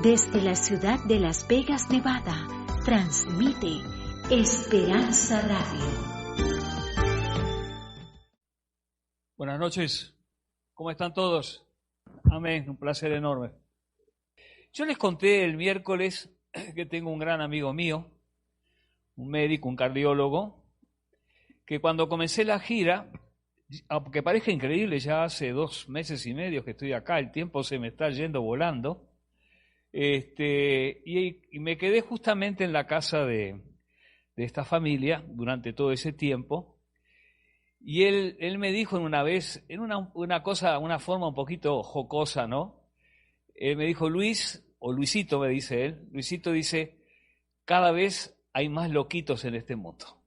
Desde la ciudad de Las Vegas, Nevada, transmite Esperanza Radio. Buenas noches, ¿cómo están todos? Amén, un placer enorme. Yo les conté el miércoles que tengo un gran amigo mío, un médico, un cardiólogo, que cuando comencé la gira, aunque parezca increíble, ya hace 2 meses y medio que estoy acá, el tiempo se me está yendo volando, y me quedé justamente en la casa de esta familia durante todo ese tiempo, y él me dijo una vez, en una forma un poquito jocosa, ¿no? Él me dijo, Luis, o Luisito me dice él, Luisito dice, cada vez hay más loquitos en este mundo.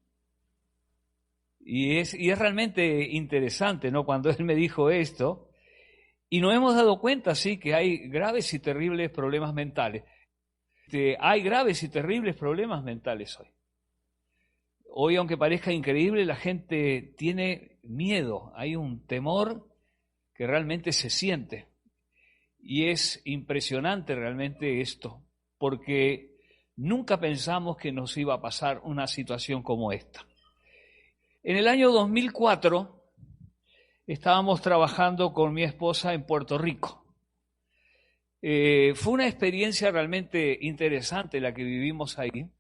Y es realmente interesante, ¿no? Cuando él me dijo esto, y nos hemos dado cuenta, sí, que hay graves y terribles problemas mentales. Hay graves y terribles problemas mentales hoy. Hoy, aunque parezca increíble, la gente tiene miedo, hay un temor que realmente se siente. Y es impresionante realmente esto, porque nunca pensamos que nos iba a pasar una situación como esta. En el año 2004 estábamos trabajando con mi esposa en Puerto Rico. Fue una experiencia realmente interesante la que vivimos ahí,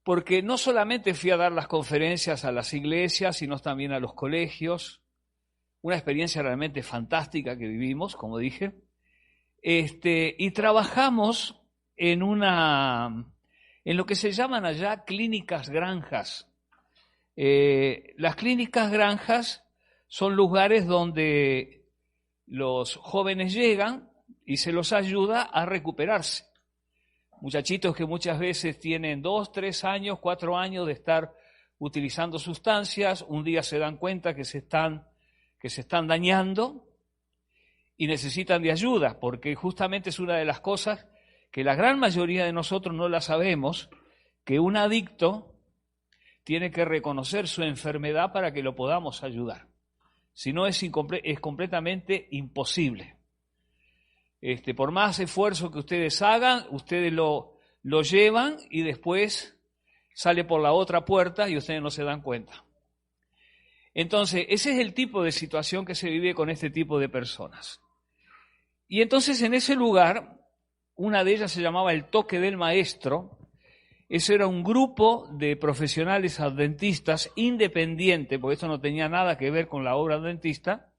porque no solamente fui a dar las conferencias a las iglesias, sino también a los colegios. Una experiencia realmente fantástica que vivimos, como dije. Y trabajamos en lo que se llaman allá clínicas granjas. Las clínicas granjas son lugares donde los jóvenes llegan y se los ayuda a recuperarse. Muchachitos que muchas veces tienen 2, 3 años, 4 años de estar utilizando sustancias, un día se dan cuenta que se están dañando y necesitan de ayuda, porque justamente es una de las cosas que la gran mayoría de nosotros no la sabemos, que un adicto tiene que reconocer su enfermedad para que lo podamos ayudar. Si no, es completamente imposible. Por más esfuerzo que ustedes hagan, ustedes lo llevan y después sale por la otra puerta y ustedes no se dan cuenta. Entonces, ese es el tipo de situación que se vive con este tipo de personas. Y entonces en ese lugar, una de ellas se llamaba el Toque del Maestro. Eso era un grupo de profesionales adventistas independientes, porque esto no tenía nada que ver con la obra adventista,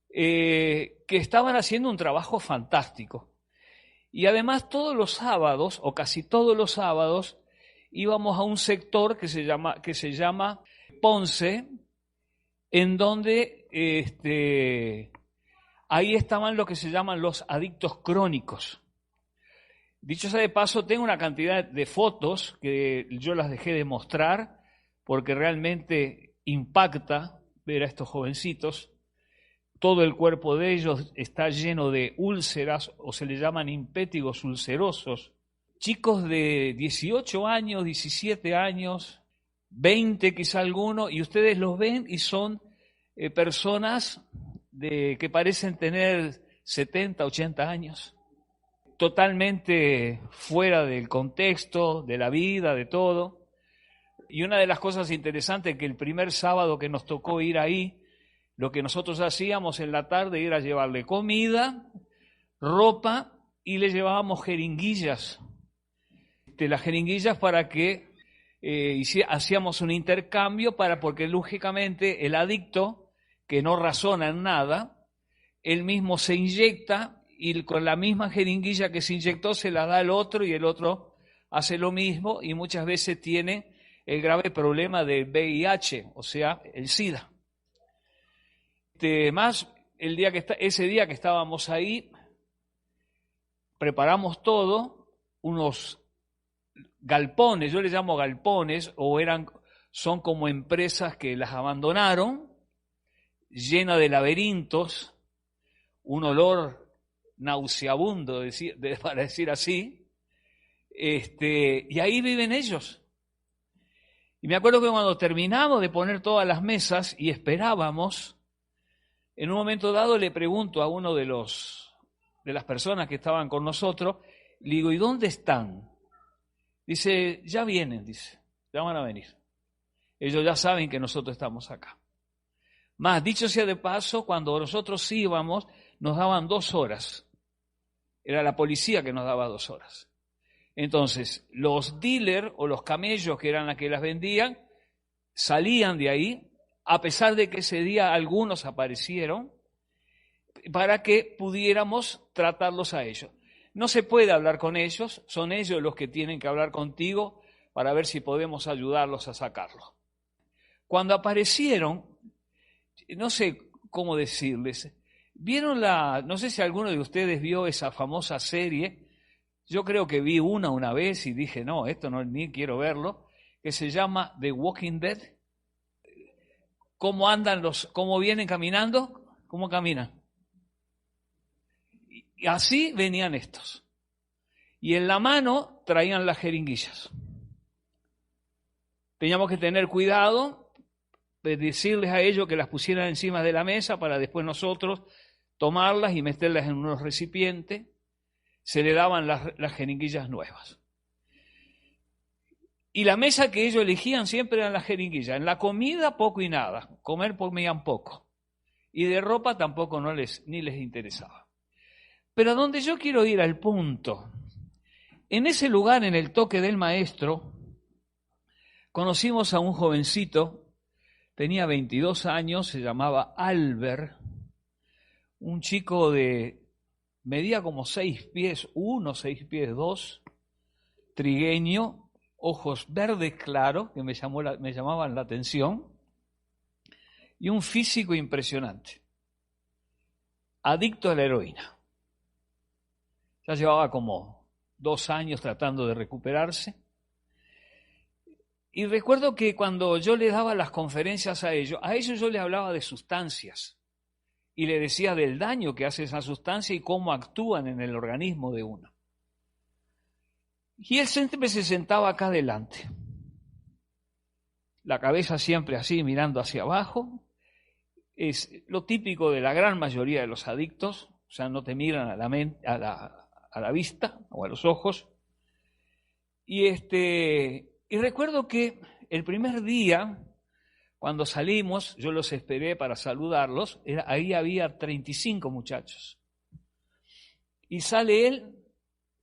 que estaban haciendo un trabajo fantástico. Y además todos los sábados, o casi todos los sábados, íbamos a un sector que se llama Ponce, en donde ahí estaban lo que se llaman los adictos crónicos. Dicho sea de paso, tengo una cantidad de fotos que yo las dejé de mostrar porque realmente impacta ver a estos jovencitos. Todo el cuerpo de ellos está lleno de úlceras o se le llaman impétigos ulcerosos. Chicos de 18 años, 17 años, 20 quizá alguno, y ustedes los ven y son personas que parecen tener 70, 80 años. Totalmente fuera del contexto, de la vida, de todo. Y una de las cosas interesantes que el primer sábado que nos tocó ir ahí, lo que nosotros hacíamos en la tarde era llevarle comida, ropa y le llevábamos jeringuillas. Las jeringuillas para que hacíamos un intercambio porque lógicamente el adicto que no razona en nada, él mismo se inyecta y con la misma jeringuilla que se inyectó se la da al otro y el otro hace lo mismo y muchas veces tiene el grave problema del VIH, o sea, el SIDA. Más, ese día que estábamos ahí, preparamos todo, unos galpones, yo les llamo galpones, son como empresas que las abandonaron, llenas de laberintos, un olor nauseabundo, para decir así, y ahí viven ellos. Y me acuerdo que cuando terminamos de poner todas las mesas y esperábamos, en un momento dado le pregunto a uno de los de las personas que estaban con nosotros, le digo, ¿y dónde están? Dice, ya vienen, dice, ya van a venir. Ellos ya saben que nosotros estamos acá. Más, dicho sea de paso, cuando nosotros íbamos, nos daban 2 horas. Era la policía que nos daba 2 horas. Entonces, los dealers o los camellos, que eran las que las vendían, salían de ahí, a pesar de que ese día algunos aparecieron, para que pudiéramos tratarlos a ellos. No se puede hablar con ellos, son ellos los que tienen que hablar contigo para ver si podemos ayudarlos a sacarlo. Cuando aparecieron, no sé cómo decirles, ¿vieron no sé si alguno de ustedes vio esa famosa serie? Yo creo que vi una vez y dije, no, esto no, ni quiero verlo, que se llama The Walking Dead. ¿Cómo andan cómo vienen caminando? ¿Cómo caminan? Y así venían estos. Y en la mano traían las jeringuillas. Teníamos que tener cuidado de decirles a ellos que las pusieran encima de la mesa para después nosotros tomarlas y meterlas en unos recipientes. Se le daban las jeringuillas nuevas. Y la mesa que ellos elegían siempre eran las jeringuillas. En la comida poco y nada. Comer comían poco. Y de ropa tampoco ni les interesaba. Pero a donde yo quiero ir al punto, en ese lugar, en el toque del maestro, conocimos a un jovencito, tenía 22 años, se llamaba Albert, un chico medía como 6 pies 1, 6 pies 2, trigueño, ojos verdes claros, que me llamaban la atención, y un físico impresionante, adicto a la heroína. Ya llevaba como 2 años tratando de recuperarse. Y recuerdo que cuando yo le daba las conferencias a ellos yo les hablaba de sustancias y le decía del daño que hace esa sustancia y cómo actúan en el organismo de uno. Y él siempre se sentaba acá adelante, la cabeza siempre así, mirando hacia abajo. Es lo típico de la gran mayoría de los adictos, o sea, no te miran a la vista o a los ojos. Y recuerdo que el primer día, cuando salimos, yo los esperé para saludarlos, ahí había 35 muchachos. Y sale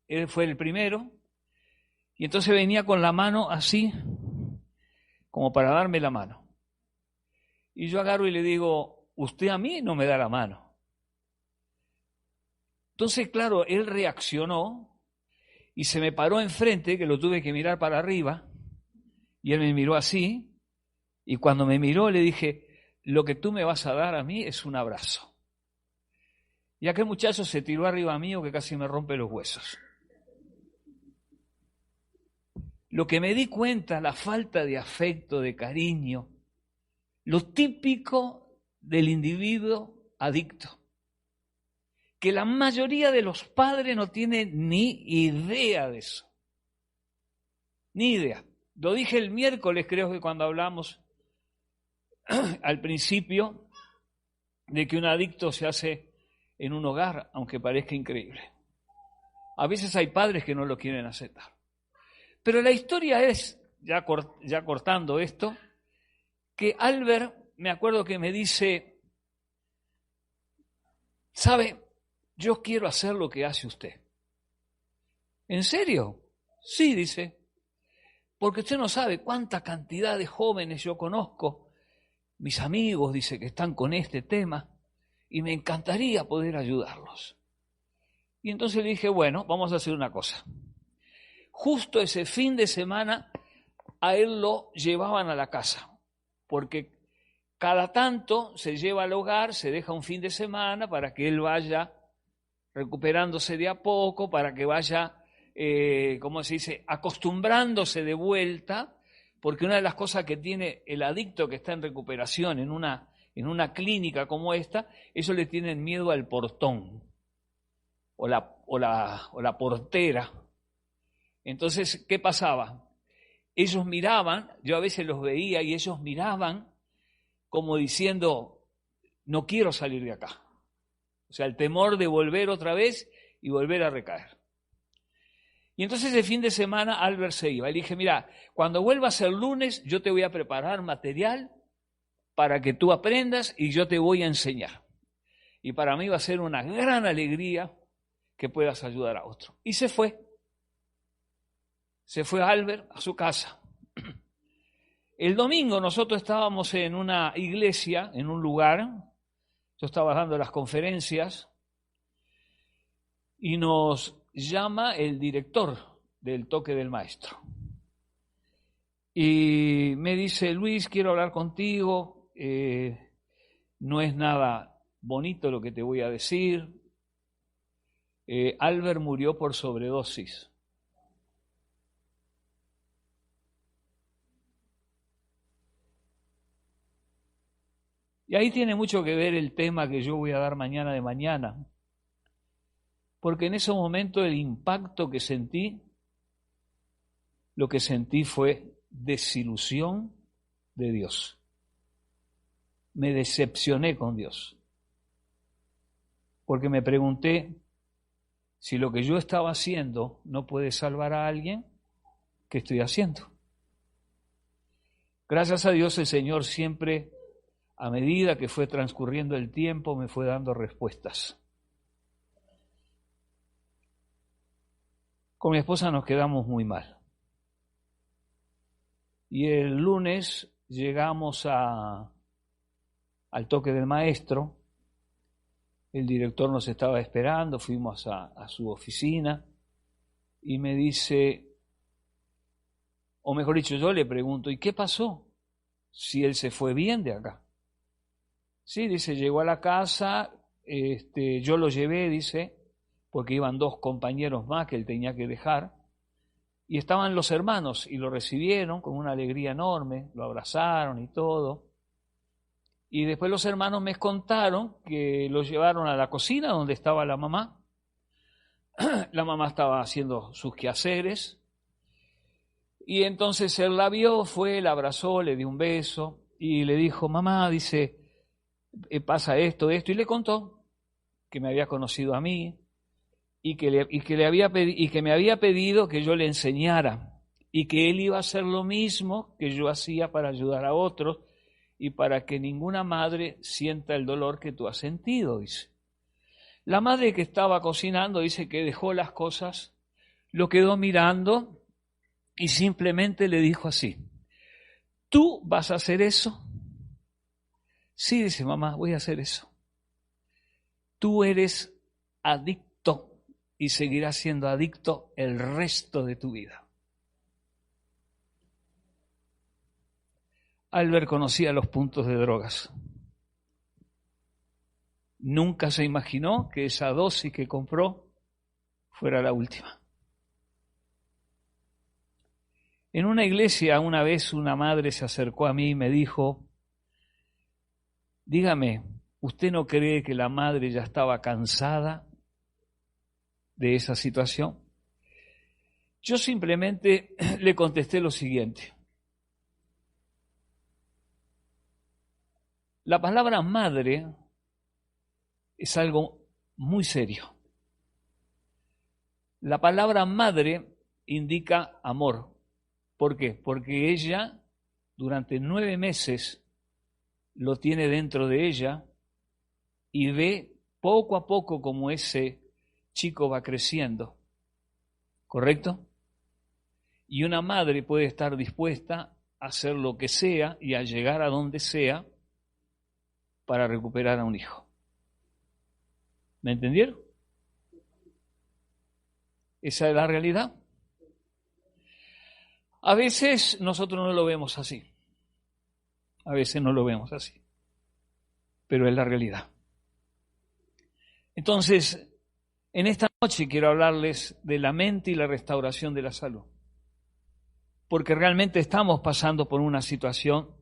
él fue el primero, y entonces venía con la mano así, como para darme la mano. Y yo agarro y le digo, usted a mí no me da la mano. Entonces, claro, él reaccionó y se me paró enfrente, que lo tuve que mirar para arriba, y él me miró así, y cuando me miró le dije, lo que tú me vas a dar a mí es un abrazo. Y aquel muchacho se tiró arriba mío que casi me rompe los huesos. Lo que me di cuenta, la falta de afecto, de cariño, lo típico del individuo adicto. Que la mayoría de los padres no tienen ni idea de eso. Ni idea. Lo dije el miércoles, creo que cuando hablamos al principio, de que un adicto se hace en un hogar, aunque parezca increíble. A veces hay padres que no lo quieren aceptar. Pero la historia es, ya cortando esto, que Albert, me acuerdo que me dice, ¿sabe? Yo quiero hacer lo que hace usted. ¿En serio? Sí, dice. Porque usted no sabe cuánta cantidad de jóvenes yo conozco, mis amigos, dice, que están con este tema, y me encantaría poder ayudarlos. Y entonces le dije, bueno, vamos a hacer una cosa. Justo ese fin de semana a él lo llevaban a la casa, porque cada tanto se lleva al hogar, se deja un fin de semana para que él vaya recuperándose de a poco, para que vaya, ¿cómo se dice?, acostumbrándose de vuelta, porque una de las cosas que tiene el adicto que está en recuperación en una clínica como esta, ellos le tienen miedo al portón o la portera. Entonces, ¿qué pasaba? Ellos miraban, yo a veces los veía y ellos miraban como diciendo, no quiero salir de acá. O sea, el temor de volver otra vez y volver a recaer. Y entonces el fin de semana Albert se iba. Y le dije, mira, cuando vuelvas el lunes yo te voy a preparar material para que tú aprendas y yo te voy a enseñar. Y para mí va a ser una gran alegría que puedas ayudar a otro. Y se fue. Se fue Albert a su casa. El domingo nosotros estábamos en una iglesia, en un lugar. Yo estaba dando las conferencias y nos llama el director del Toque del Maestro. Y me dice, Luis, quiero hablar contigo. No es nada bonito lo que te voy a decir. Albert murió por sobredosis. Y ahí tiene mucho que ver el tema que yo voy a dar mañana de mañana. Porque en ese momento el impacto que sentí, lo que sentí fue desilusión de Dios. Me decepcioné con Dios. Porque me pregunté si lo que yo estaba haciendo no puede salvar a alguien, ¿qué estoy haciendo? Gracias a Dios el Señor siempre, a medida que fue transcurriendo el tiempo, me fue dando respuestas. Con mi esposa nos quedamos muy mal. Y el lunes llegamos al Toque del Maestro. El director nos estaba esperando, fuimos a su oficina y me dice, o mejor dicho, yo le pregunto, ¿y qué pasó? Si él se fue bien de acá. Sí, dice, llegó a la casa, yo lo llevé, dice, porque iban 2 compañeros más que él tenía que dejar, y estaban los hermanos, y lo recibieron con una alegría enorme, lo abrazaron y todo, y después los hermanos me contaron que lo llevaron a la cocina donde estaba la mamá. La mamá estaba haciendo sus quehaceres, y entonces él la vio, fue, la abrazó, le dio un beso, y le dijo, mamá, dice, pasa esto, y le contó que me había conocido a mí, y que me había pedido que yo le enseñara y que él iba a hacer lo mismo que yo hacía para ayudar a otros y para que ninguna madre sienta el dolor que tú has sentido, dice. La madre que estaba cocinando dice que dejó las cosas, lo quedó mirando y simplemente le dijo así, ¿tú vas a hacer eso? Sí, dice, mamá, voy a hacer eso. Tú eres adicto y seguirás siendo adicto el resto de tu vida. Albert conocía los puntos de drogas. Nunca se imaginó que esa dosis que compró fuera la última. En una iglesia una vez una madre se acercó a mí y me dijo, dígame, ¿usted no cree que la madre ya estaba cansada de esa situación? Yo simplemente le contesté lo siguiente. La palabra madre es algo muy serio. La palabra madre indica amor. ¿Por qué? Porque ella durante 9 meses lo tiene dentro de ella y ve poco a poco como ese chico va creciendo, ¿correcto? Y una madre puede estar dispuesta a hacer lo que sea y a llegar a donde sea para recuperar a un hijo. ¿Me entendieron? Esa es la realidad. A veces nosotros no lo vemos así. A veces no lo vemos así. Pero es la realidad. Entonces, en esta noche quiero hablarles de la mente y la restauración de la salud. Porque realmente estamos pasando por una situación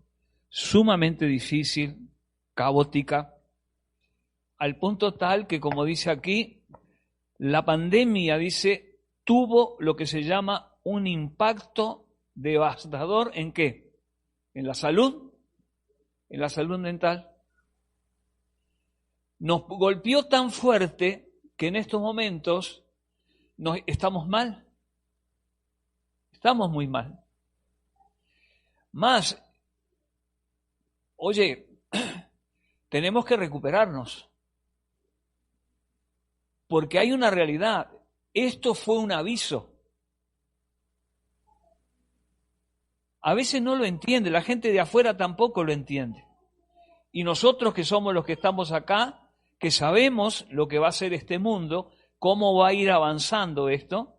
sumamente difícil, caótica, al punto tal que, como dice aquí, la pandemia, dice, tuvo lo que se llama un impacto devastador, ¿en qué? En la salud mental. nos golpeó tan fuerte que en estos momentos estamos mal. Estamos muy mal. Más, oye, tenemos que recuperarnos. Porque hay una realidad. Esto fue un aviso. A veces no lo entiende, la gente de afuera tampoco lo entiende. Y nosotros que somos los que estamos acá, que sabemos lo que va a ser este mundo, cómo va a ir avanzando esto,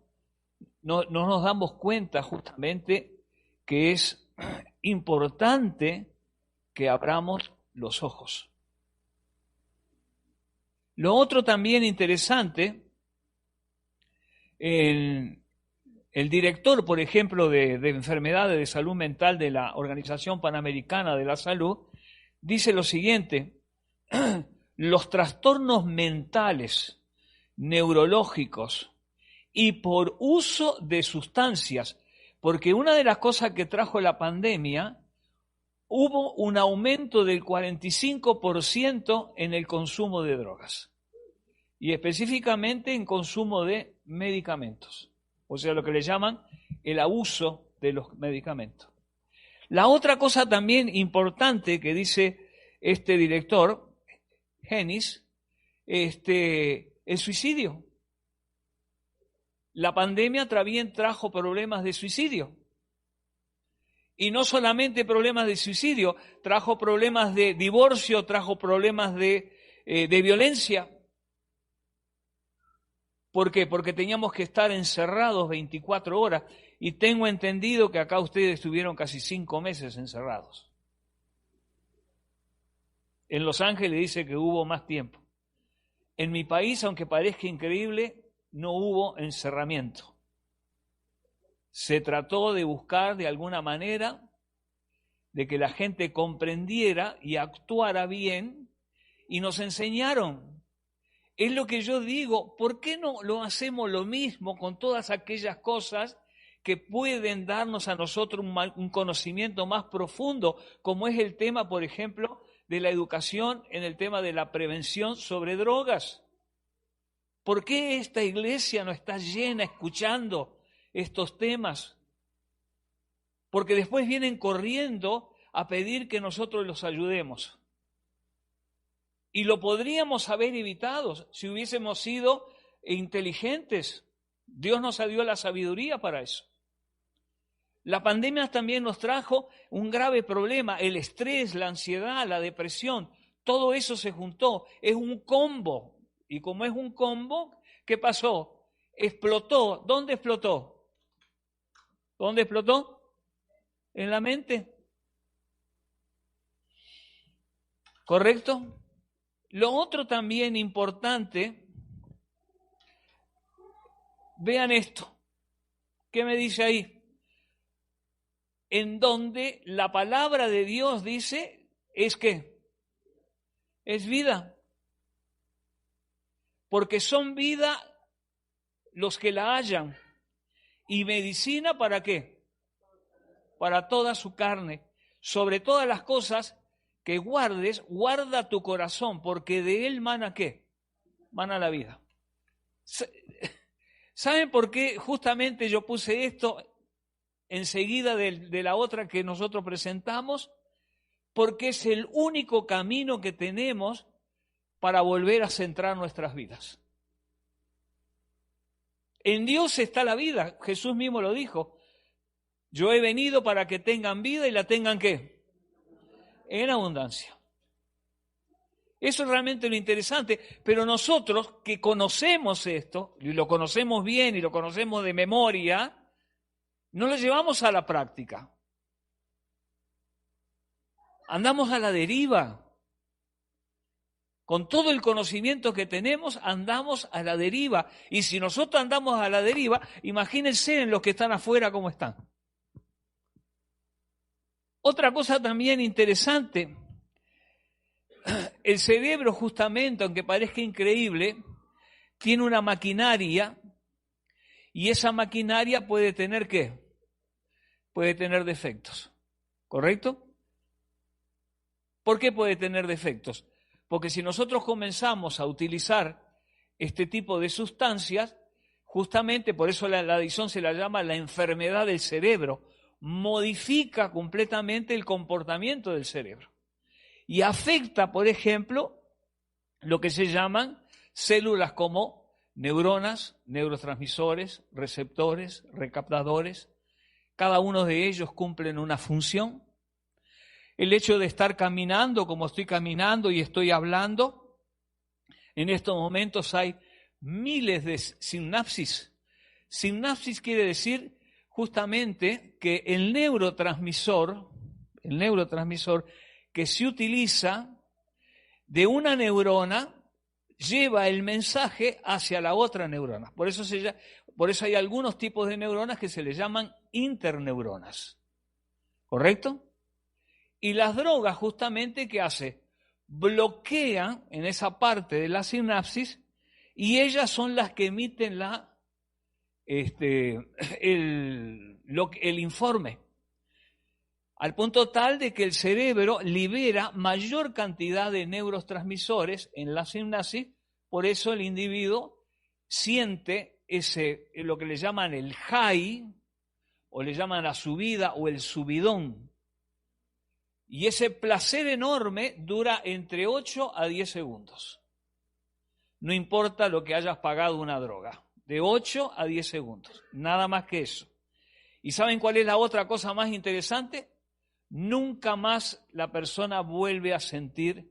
no nos damos cuenta justamente que es importante que abramos los ojos. Lo otro también interesante, el director, por ejemplo, de enfermedades de salud mental de la Organización Panamericana de la Salud, dice lo siguiente: los trastornos mentales, neurológicos y por uso de sustancias, porque una de las cosas que trajo la pandemia, hubo un aumento del 45% en el consumo de drogas y específicamente en consumo de medicamentos, o sea, lo que le llaman el abuso de los medicamentos. La otra cosa también importante que dice este director, Genis, el suicidio. La pandemia también trajo problemas de suicidio. Y no solamente problemas de suicidio, trajo problemas de divorcio, trajo problemas de violencia. ¿Por qué? Porque teníamos que estar encerrados 24 horas. Y tengo entendido que acá ustedes estuvieron casi 5 meses encerrados. En Los Ángeles dice que hubo más tiempo. En mi país, aunque parezca increíble, no hubo encerramiento. Se trató de buscar de alguna manera de que la gente comprendiera y actuara bien, y nos enseñaron. Es lo que yo digo, ¿por qué no lo hacemos lo mismo con todas aquellas cosas que pueden darnos a nosotros un conocimiento más profundo, como es el tema, por ejemplo, de la educación en el tema de la prevención sobre drogas? ¿Por qué esta iglesia no está llena escuchando estos temas? Porque después vienen corriendo a pedir que nosotros los ayudemos. Y lo podríamos haber evitado si hubiésemos sido inteligentes. Dios nos dio la sabiduría para eso. La pandemia también nos trajo un grave problema, el estrés, la ansiedad, la depresión. Todo eso se juntó, es un combo. Y como es un combo, ¿qué pasó? Explotó. ¿Dónde explotó? ¿Dónde explotó? En la mente. ¿Correcto? Lo otro también importante, vean esto. ¿Qué me dice ahí? En donde la palabra de Dios dice, ¿es qué? Es vida. Porque son vida los que la hallan. ¿Y medicina para qué? Para toda su carne. Sobre todas las cosas que guardes, guarda tu corazón, porque de él mana ¿qué? Mana la vida. ¿Saben por qué justamente yo puse esto enseguida de la otra que nosotros presentamos? Porque es el único camino que tenemos para volver a centrar nuestras vidas. En Dios está la vida. Jesús mismo lo dijo. Yo he venido para que tengan vida y la tengan ¿qué? En abundancia. Eso es realmente lo interesante. Pero nosotros que conocemos esto, y lo conocemos bien y lo conocemos de memoria, no lo llevamos a la práctica. Andamos a la deriva. Con todo el conocimiento que tenemos, andamos a la deriva. Y si nosotros andamos a la deriva, imagínense en los que están afuera cómo están. Otra cosa también interesante, el cerebro justamente, aunque parezca increíble, tiene una maquinaria y esa maquinaria puede tener ¿qué? Puede tener defectos, ¿correcto? ¿Por qué puede tener defectos? Porque si nosotros comenzamos a utilizar este tipo de sustancias, justamente por eso la adicción se la llama la enfermedad del cerebro, modifica completamente el comportamiento del cerebro y afecta, por ejemplo, lo que se llaman células como neuronas, neurotransmisores, receptores, recaptadores. Cada uno de ellos cumplen una función. El hecho de estar caminando como estoy caminando y estoy hablando, en estos momentos hay miles de sinapsis. Sinapsis quiere decir justamente que el neurotransmisor que se utiliza de una neurona lleva el mensaje hacia la otra neurona. Por eso hay algunos tipos de neuronas que se les llaman interneuronas. ¿Correcto? Y las drogas justamente, ¿qué hace? Bloquean en esa parte de la sinapsis y ellas son las que emiten el informe. Al punto tal de que el cerebro libera mayor cantidad de neurotransmisores en la sinapsis, por eso el individuo siente lo que le llaman el high, o le llaman la subida o el subidón. Y ese placer enorme dura entre 8 a 10 segundos. No importa lo que hayas pagado una droga, de 8 a 10 segundos, nada más que eso. ¿Y saben cuál es la otra cosa más interesante? Nunca más la persona vuelve a sentir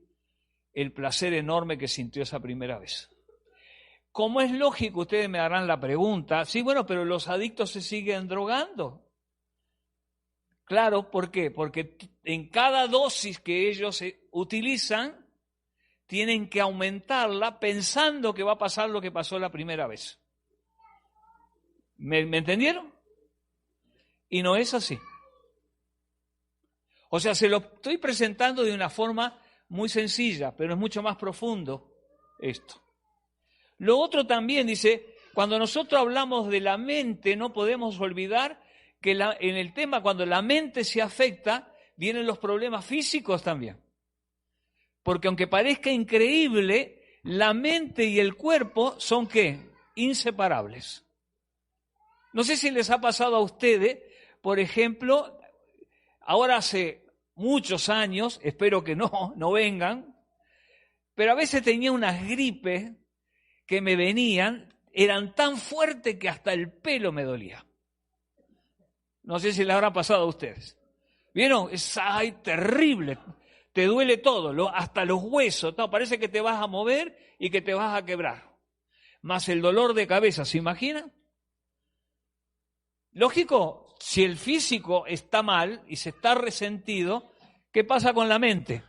el placer enorme que sintió esa primera vez. Como es lógico, ustedes me harán la pregunta, sí, bueno, pero los adictos se siguen drogando. Claro, ¿por qué? Porque en cada dosis que ellos utilizan, tienen que aumentarla pensando que va a pasar lo que pasó la primera vez. ¿Me entendieron? Y no es así. O sea, se lo estoy presentando de una forma muy sencilla, pero es mucho más profundo esto. Lo otro también dice, cuando nosotros hablamos de la mente, no podemos olvidar que en el tema, cuando la mente se afecta, vienen los problemas físicos también. Porque aunque parezca increíble, la mente y el cuerpo son, ¿qué? Inseparables. No sé si les ha pasado a ustedes, por ejemplo, ahora hace muchos años, espero que no vengan, pero a veces tenía unas gripes que me venían, eran tan fuertes que hasta el pelo me dolía. No sé si les habrá pasado a ustedes. ¿Vieron? Es terrible. Te duele todo, hasta los huesos. No, parece que te vas a mover y que te vas a quebrar. Más el dolor de cabeza, ¿se imaginan? Lógico, si el físico está mal y se está resentido, ¿qué pasa con la mente?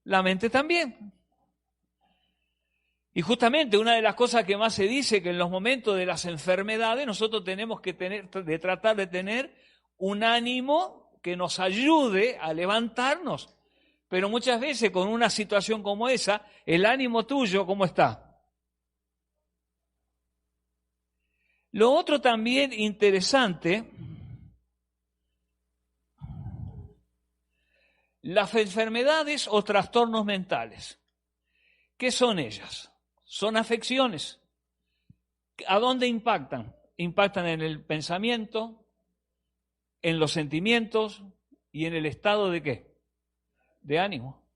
La mente también. Y justamente una de las cosas que más se dice que en los momentos de las enfermedades nosotros tenemos que tratar de tener un ánimo que nos ayude a levantarnos. Pero muchas veces con una situación como esa, el ánimo tuyo, ¿cómo está? Lo otro también interesante, las enfermedades o trastornos mentales. ¿Qué son ellas? Son afecciones. ¿A dónde impactan? Impactan en el pensamiento, en los sentimientos y en el estado de ¿qué? De ánimo.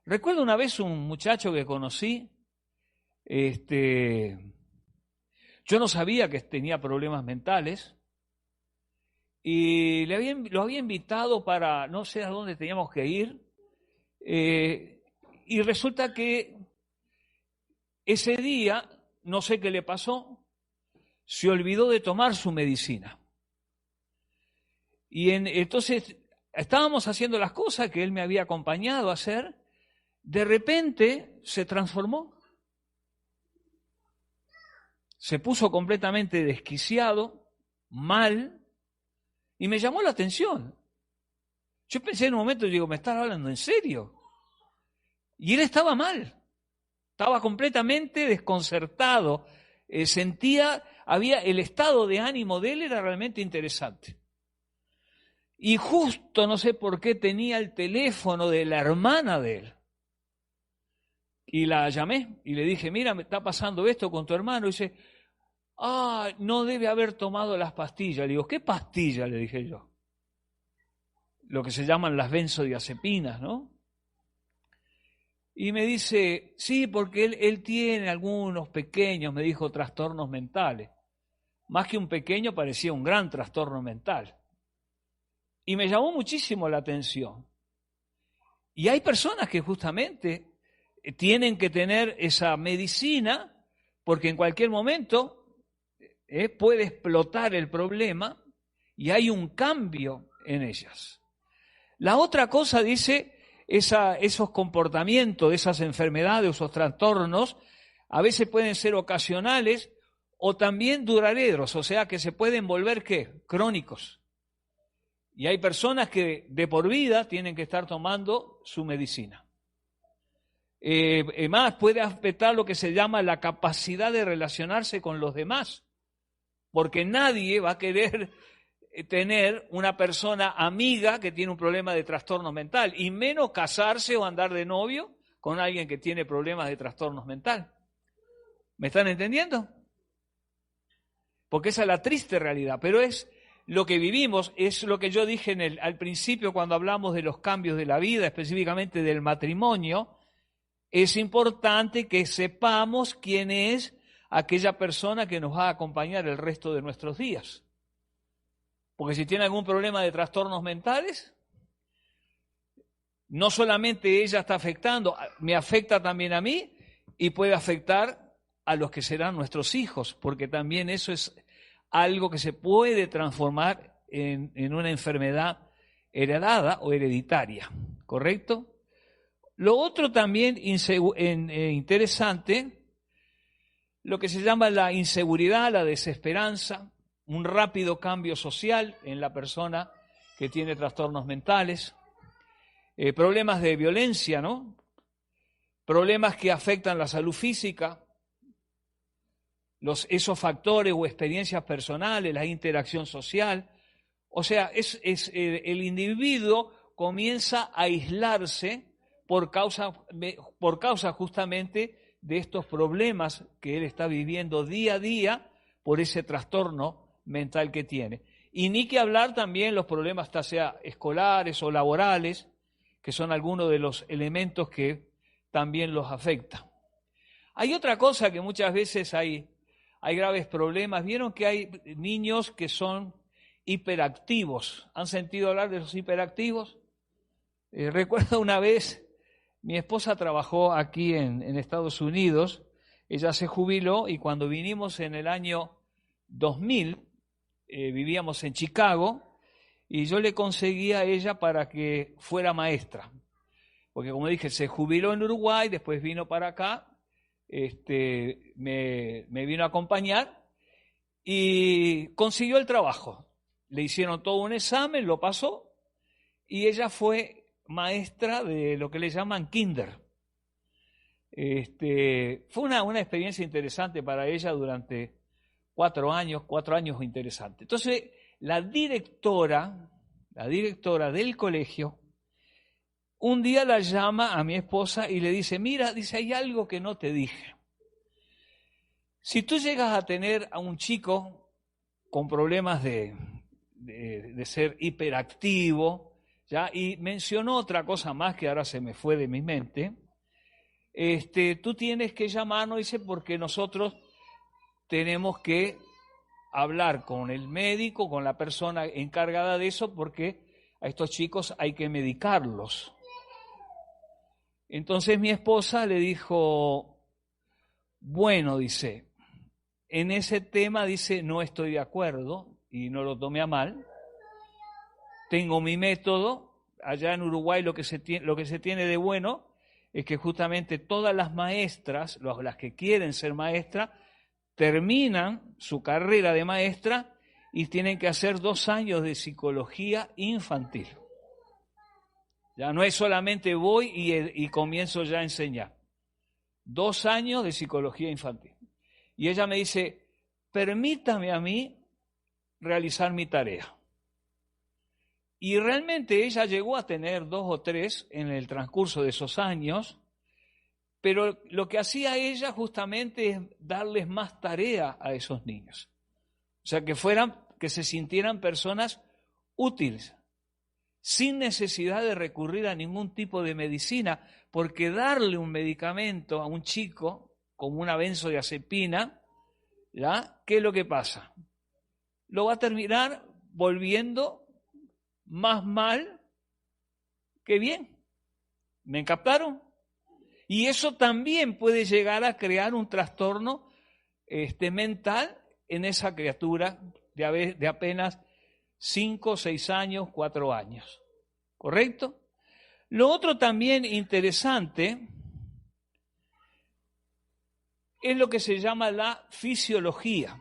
Recuerdo una vez un muchacho que conocí, yo no sabía que tenía problemas mentales y lo había invitado para no sé a dónde teníamos que ir y resulta que ese día, no sé qué le pasó, se olvidó de tomar su medicina. Y entonces estábamos haciendo las cosas que él me había acompañado a hacer, de repente se transformó. Se puso completamente desquiciado, mal, y me llamó la atención. Yo pensé en un momento, digo, ¿me estás hablando en serio? Y él estaba mal. Estaba completamente desconcertado, el estado de ánimo de él era realmente interesante. Y justo, no sé por qué, tenía el teléfono de la hermana de él. Y la llamé y le dije, mira, me está pasando esto con tu hermano. Y dice, no debe haber tomado las pastillas. Le digo, ¿qué pastillas? Le dije yo. Lo que se llaman las benzodiazepinas, ¿no? Y me dice, sí, porque él tiene algunos pequeños, me dijo, trastornos mentales. Más que un pequeño, parecía un gran trastorno mental. Y me llamó muchísimo la atención. Y hay personas que justamente tienen que tener esa medicina porque en cualquier momento puede explotar el problema y hay un cambio en ellas. La otra cosa, dice, esos comportamientos, esas enfermedades, esos trastornos, a veces pueden ser ocasionales o también duraderos, o sea que se pueden volver, ¿qué? Crónicos. Y hay personas que de por vida tienen que estar tomando su medicina. Además, puede afectar lo que se llama la capacidad de relacionarse con los demás, porque nadie va a querer tener una persona amiga que tiene un problema de trastorno mental, y menos casarse o andar de novio con alguien que tiene problemas de trastornos mental. ¿Me están entendiendo? Porque esa es la triste realidad, pero es lo que vivimos, es lo que yo dije al principio cuando hablamos de los cambios de la vida, específicamente del matrimonio. Es importante que sepamos quién es aquella persona que nos va a acompañar el resto de nuestros días. Porque si tiene algún problema de trastornos mentales, no solamente ella está afectando, me afecta también a mí y puede afectar a los que serán nuestros hijos, porque también eso es algo que se puede transformar en una enfermedad heredada o hereditaria, ¿correcto? Lo otro también interesante, lo que se llama la inseguridad, la desesperanza, un rápido cambio social en la persona que tiene trastornos mentales, problemas de violencia, ¿no? Problemas que afectan la salud física, esos factores o experiencias personales, la interacción social. O sea, el individuo comienza a aislarse por causa justamente de estos problemas que él está viviendo día a día por ese trastorno mental que tiene. Y ni que hablar también los problemas, ya sea escolares o laborales, que son algunos de los elementos que también los afectan. Hay otra cosa que muchas veces hay graves problemas. ¿Vieron que hay niños que son hiperactivos? ¿Han sentido hablar de los hiperactivos? Recuerdo una vez, mi esposa trabajó aquí en Estados Unidos, ella se jubiló y cuando vinimos en el año 2000, vivíamos en Chicago y yo le conseguí a ella para que fuera maestra. Porque como dije, se jubiló en Uruguay, después vino para acá, me vino a acompañar y consiguió el trabajo. Le hicieron todo un examen, lo pasó y ella fue maestra de lo que le llaman kinder. Fue una experiencia interesante para ella durante 4 años interesantes. Entonces, la directora del colegio, un día la llama a mi esposa y le dice, mira, dice, hay algo que no te dije. Si tú llegas a tener a un chico con problemas de ser hiperactivo, ¿ya? Y mencionó otra cosa más que ahora se me fue de mi mente, tú tienes que llamarnos, dice, porque nosotros tenemos que hablar con el médico, con la persona encargada de eso, porque a estos chicos hay que medicarlos. Entonces mi esposa le dijo, bueno, dice, en ese tema, dice, no estoy de acuerdo y no lo tomé a mal. Tengo mi método. Allá en Uruguay lo que se tiene de bueno es que justamente todas las maestras, las que quieren ser maestras, terminan su carrera de maestra y tienen que hacer 2 años de psicología infantil. Ya no es solamente voy y comienzo ya a enseñar. 2 años de psicología infantil. Y ella me dice, permítame a mí realizar mi tarea. Y realmente ella llegó a tener 2 o 3 en el transcurso de esos años, pero lo que hacía ella justamente es darles más tarea a esos niños. O sea, que se sintieran personas útiles, sin necesidad de recurrir a ningún tipo de medicina, porque darle un medicamento a un chico, como una benzodiazepina, ¿ya? ¿Qué es lo que pasa? Lo va a terminar volviendo más mal que bien. ¿Me captaron? Y eso también puede llegar a crear un trastorno mental en esa criatura de apenas 5, 6 años, 4 años. ¿Correcto? Lo otro también interesante es lo que se llama la fisiología.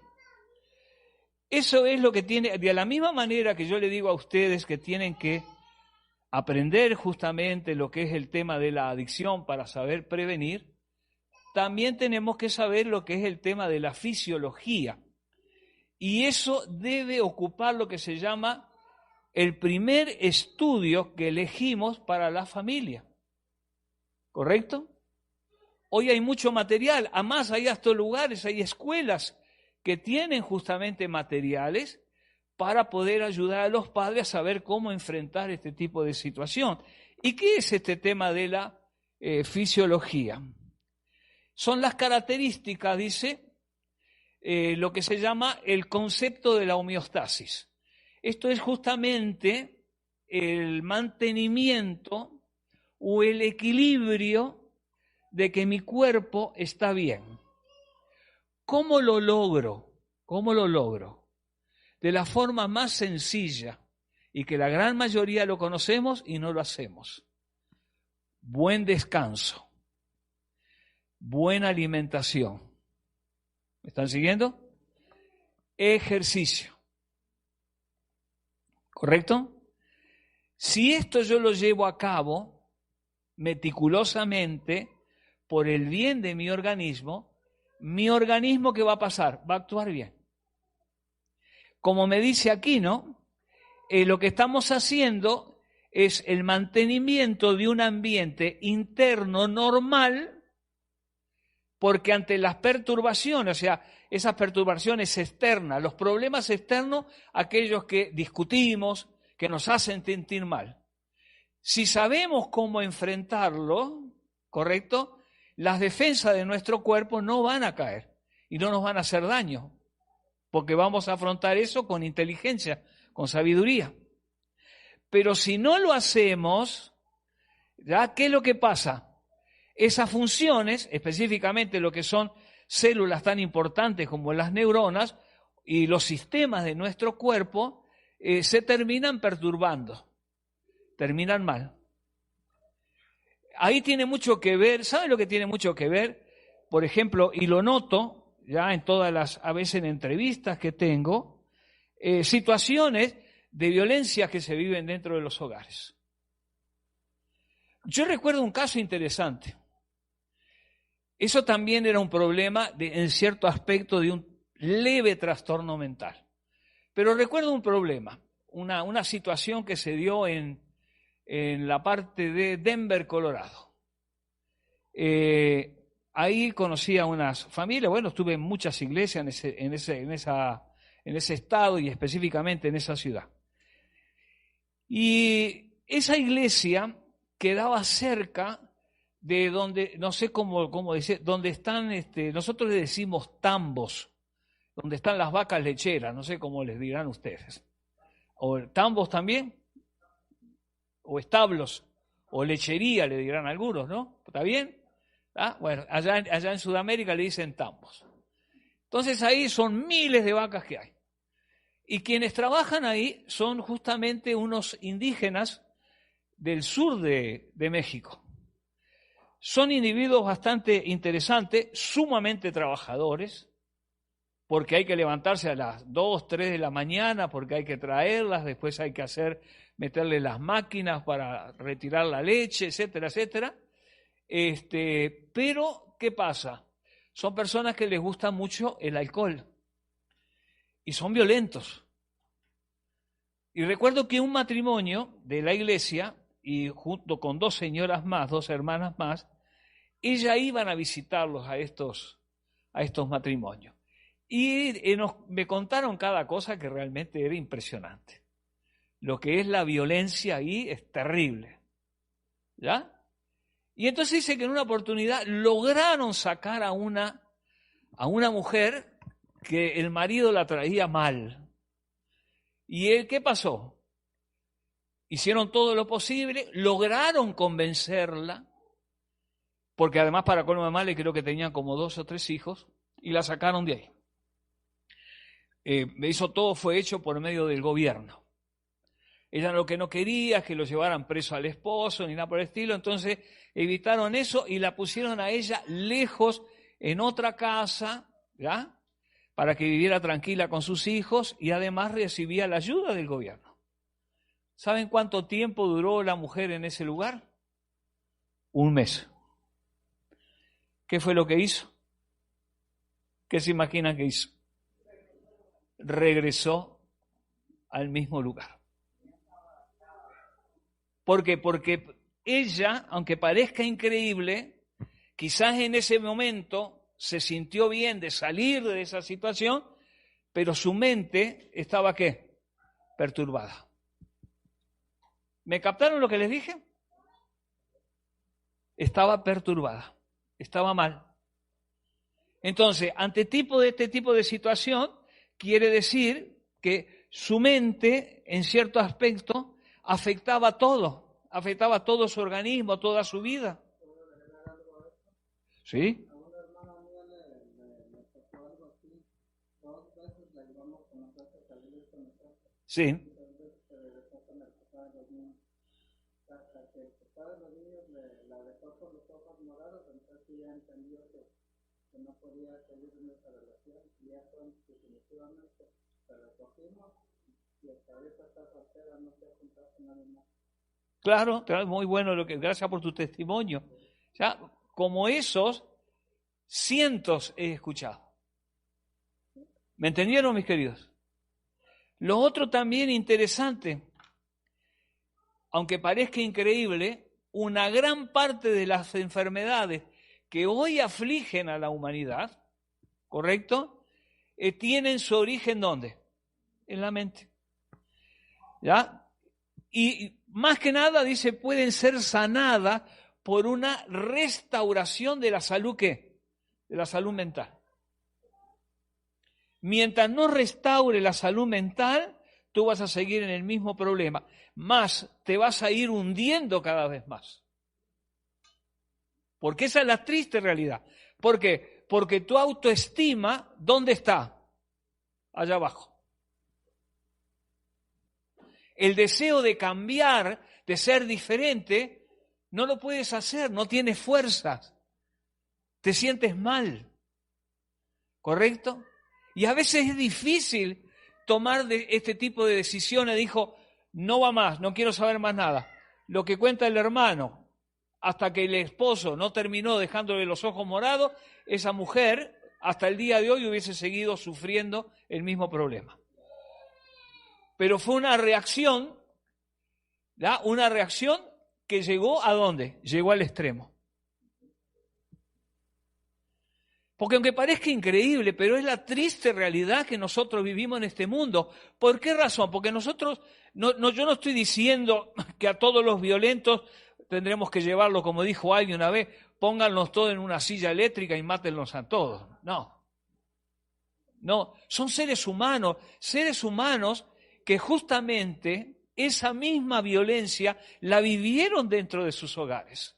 Eso es lo que tiene, de la misma manera que yo le digo a ustedes que tienen que aprender justamente lo que es el tema de la adicción para saber prevenir, también tenemos que saber lo que es el tema de la fisiología. Y eso debe ocupar lo que se llama el primer estudio que elegimos para la familia. ¿Correcto? Hoy hay mucho material, además hay hasta lugares, hay escuelas que tienen justamente materiales para poder ayudar a los padres a saber cómo enfrentar este tipo de situación. ¿Y qué es este tema de la fisiología? Son las características, dice, lo que se llama el concepto de la homeostasis. Esto es justamente el mantenimiento o el equilibrio de que mi cuerpo está bien. ¿Cómo lo logro? ¿Cómo lo logro? De la forma más sencilla y que la gran mayoría lo conocemos y no lo hacemos. Buen descanso, buena alimentación. ¿Me están siguiendo? Ejercicio. ¿Correcto? Si esto yo lo llevo a cabo meticulosamente por el bien de mi organismo, ¿qué va a pasar? Va a actuar bien. Como me dice aquí, ¿no? Lo que estamos haciendo es el mantenimiento de un ambiente interno normal, porque ante las perturbaciones, o sea, esas perturbaciones externas, los problemas externos, aquellos que discutimos, que nos hacen sentir mal. Si sabemos cómo enfrentarlo, ¿correcto? Las defensas de nuestro cuerpo no van a caer y no nos van a hacer daño, porque vamos a afrontar eso con inteligencia, con sabiduría. Pero si no lo hacemos, ¿ya? ¿Qué es lo que pasa? Esas funciones, específicamente lo que son células tan importantes como las neuronas y los sistemas de nuestro cuerpo, se terminan perturbando, terminan mal. Ahí tiene mucho que ver, ¿sabe lo que tiene mucho que ver? Por ejemplo, y lo noto ya en todas las, a veces en entrevistas que tengo, situaciones de violencia que se viven dentro de los hogares. Yo recuerdo un caso interesante. Eso también era un problema en cierto aspecto de un leve trastorno mental. Pero recuerdo un problema, una situación que se dio en la parte de Denver, Colorado. Ahí conocí a unas familias, bueno, estuve en muchas iglesias en ese estado y específicamente en esa ciudad. Y esa iglesia quedaba cerca de donde, no sé cómo decir, donde están, nosotros le decimos tambos, donde están las vacas lecheras, no sé cómo les dirán ustedes. O tambos también, o establos, o lechería le dirán algunos, ¿no? ¿Está bien? ¿Ah? Bueno, allá en Sudamérica le dicen tambos. Entonces ahí son miles de vacas que hay. Y quienes trabajan ahí son justamente unos indígenas del sur de México. Son individuos bastante interesantes, sumamente trabajadores, porque hay que levantarse a las 2, 3 de la mañana, porque hay que traerlas, después hay que meterle las máquinas para retirar la leche, etcétera, etcétera. Pero, ¿qué pasa? Son personas que les gusta mucho el alcohol y son violentos. Y recuerdo que un matrimonio de la iglesia, y junto con 2 señoras más, 2 hermanas más, ellas iban a visitarlos a estos matrimonios. Y me contaron cada cosa que realmente era impresionante. Lo que es la violencia ahí es terrible. ¿Ya? Y entonces dice que en una oportunidad lograron sacar a una mujer que el marido la traía mal. ¿Y qué pasó? Hicieron todo lo posible, lograron convencerla, porque además para colmo de males creo que tenían como 2 o 3 hijos, y la sacaron de ahí. Todo fue hecho por medio del gobierno. Ella lo que no quería es que lo llevaran preso al esposo, ni nada por el estilo, entonces evitaron eso y la pusieron a ella lejos en otra casa, ¿ya? Para que viviera tranquila con sus hijos y además recibía la ayuda del gobierno. ¿Saben cuánto tiempo duró la mujer en ese lugar? 1 mes. ¿Qué fue lo que hizo? ¿Qué se imaginan que hizo? Regresó al mismo lugar. ¿Por qué? Porque ella, aunque parezca increíble, quizás en ese momento se sintió bien de salir de esa situación, pero su mente estaba, ¿qué? Perturbada. ¿Me captaron lo que les dije? Estaba perturbada, estaba mal. Entonces, ante este tipo de situación, quiere decir que su mente, en cierto aspecto, afectaba todo su organismo, toda su vida. ¿Sí? Sí. Claro, muy bueno gracias por tu testimonio. Ya, como esos, cientos he escuchado. ¿Me entendieron, mis queridos? Lo otro también interesante, aunque parezca increíble, una gran parte de las enfermedades que hoy afligen a la humanidad, ¿correcto? Tienen su origen ¿dónde? En la mente. ¿Ya? Y más que nada, dice, pueden ser sanadas por una restauración de la salud, ¿qué? De la salud mental. Mientras no restaure la salud mental, tú vas a seguir en el mismo problema. Más te vas a ir hundiendo cada vez más. Porque esa es la triste realidad. ¿Por qué? Porque tu autoestima, ¿dónde está? Allá abajo. El deseo de cambiar, de ser diferente, no lo puedes hacer, no tienes fuerzas. Te sientes mal. ¿Correcto? Y a veces es difícil tomar este tipo de decisiones. Dijo, no va más, no quiero saber más nada. Lo que cuenta el hermano, hasta que el esposo no terminó dejándole los ojos morados, esa mujer hasta el día de hoy hubiese seguido sufriendo el mismo problema. Pero fue una reacción, ¿ya? Una reacción que llegó ¿a dónde? Llegó al extremo. Porque aunque parezca increíble, pero es la triste realidad que nosotros vivimos en este mundo. ¿Por qué razón? Porque nosotros, yo no estoy diciendo que a todos los violentos tendremos que llevarlos, como dijo alguien una vez, pónganlos todos en una silla eléctrica y mátenlos a todos. No, son seres humanos que justamente esa misma violencia la vivieron dentro de sus hogares.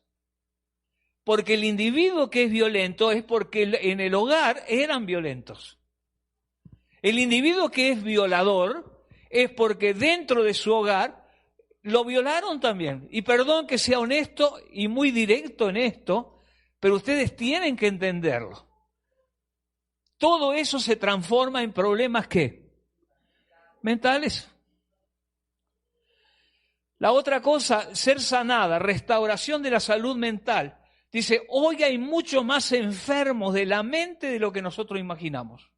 Porque el individuo que es violento es porque en el hogar eran violentos. El individuo que es violador es porque dentro de su hogar lo violaron también. Y perdón que sea honesto y muy directo en esto, pero ustedes tienen que entenderlo. Todo eso se transforma en problemas ¿qué? Mentales. La otra cosa, ser sanada, restauración de la salud mental. Dice, hoy hay mucho más enfermos de la mente de lo que nosotros imaginamos.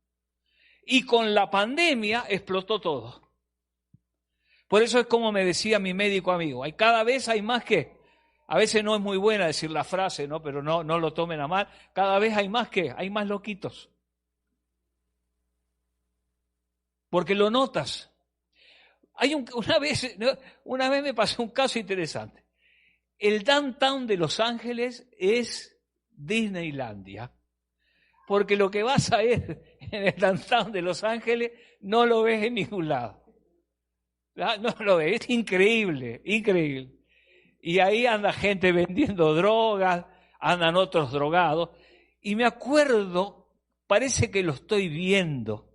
Y con la pandemia explotó todo. Por eso es como me decía mi médico amigo, cada vez hay más que, a veces no es muy buena decir la frase, ¿no? Pero no lo tomen a mal, cada vez hay más que, hay más loquitos. Porque lo notas. Una vez me pasó un caso interesante. El downtown de Los Ángeles es Disneylandia. Porque lo que vas a ver en el downtown de Los Ángeles no lo ves en ningún lado. No lo ves, es increíble, increíble. Y ahí anda gente vendiendo drogas, andan otros drogados. Y me acuerdo, parece que lo estoy viendo.